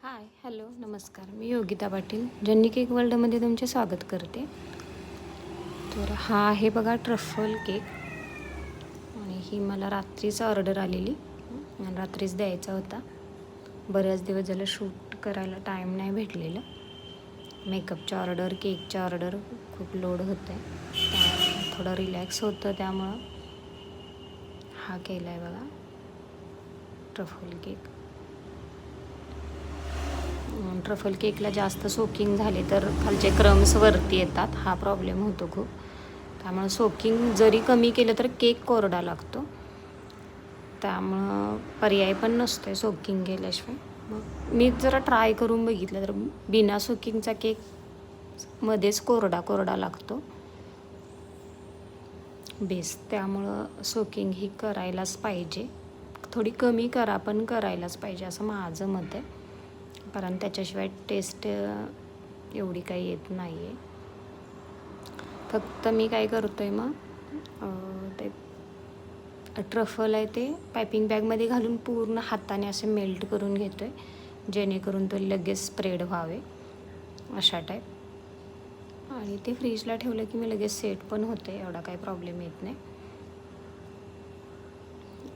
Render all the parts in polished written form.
Hi hello नमस्कार. मी योगिता पाटील जन्नी cake वर्ल्डमध्ये तुमचे स्वागत करते. तर हा आहे बघा ट्रफल केक आणि ही मला रात्रीच ऑर्डर आलेली आणि रात्रीच द्यायचा होता. बऱ्याच दिवस झालं शूट करायला टाईम नाही भेटलेलं. मेकअपच्या ऑर्डर केकच्या ऑर्डर खूप लोड होतं आहे, थोडं रिलॅक्स होतं, त्यामुळं हा केला आहे बघा ट्रफल केक. ट्रफल केकला जास्त सोकिंग झाले तर खालचे क्रम्स वरती येतात, हा प्रॉब्लेम होतो खूप. त्यामुळं सोकिंग जरी कमी केलं तर केक कोरडा लागतो, त्यामुळं पर्याय पण नसतो आहे सोकिंग केल्याशिवाय. मग मी जरा ट्राय करून बघितलं तर बिना सोकिंगचा केक मध्येच कोरडा लागतो बेस, त्यामुळं सोकिंग ही करायलाच पाहिजे. थोडी कमी करा पण करायलाच पाहिजे असं माझं मत आहे, कारण त्याच्याशिवाय टेस्ट एवढी काही येत नाही आहे. फक्त मी काय करतो आहे मग ते ट्रफल आहे ते पायपिंग बॅगमध्ये घालून पूर्ण हाताने असे मेल्ट करून घेतो आहे, जेणेकरून तो लगेच स्प्रेड व्हावे अशा टाईप. आणि ते फ्रीजला ठेवलं की मी लगेच सेट पण होते, एवढा काही प्रॉब्लेम येत नाही.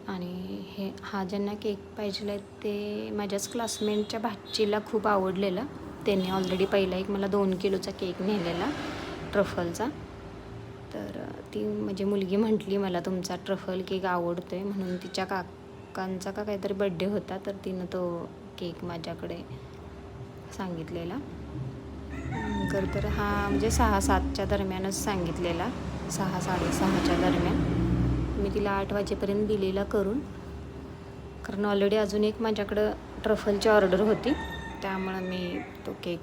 आणि हा ज्यांना केक पाहिजे आहे ते माझ्याच क्लासमेटच्या भाचीला खूप आवडलेला. त्यांनी ऑलरेडी पहिला एक मला 2 किलोचा केक नेलेला ट्रफलचा. तर ती म्हणजे मुलगी म्हटली मला तुमचा ट्रफल केक आवडतो आहे, म्हणून तिच्या काकांचा का काहीतरी बड्डे होता, तर तिनं तो केक माझ्याकडे सांगितलेला. तर हा म्हणजे 6-7च्या दरम्यानच सांगितलेला, 6-6:30च्या दरम्यान. मी तिला 8 वाजेपर्यंत दिलेला करून, कारण ऑलरेडी अजून एक माझ्याकडं ट्रफलची ऑर्डर होती, त्यामुळं मी तो केक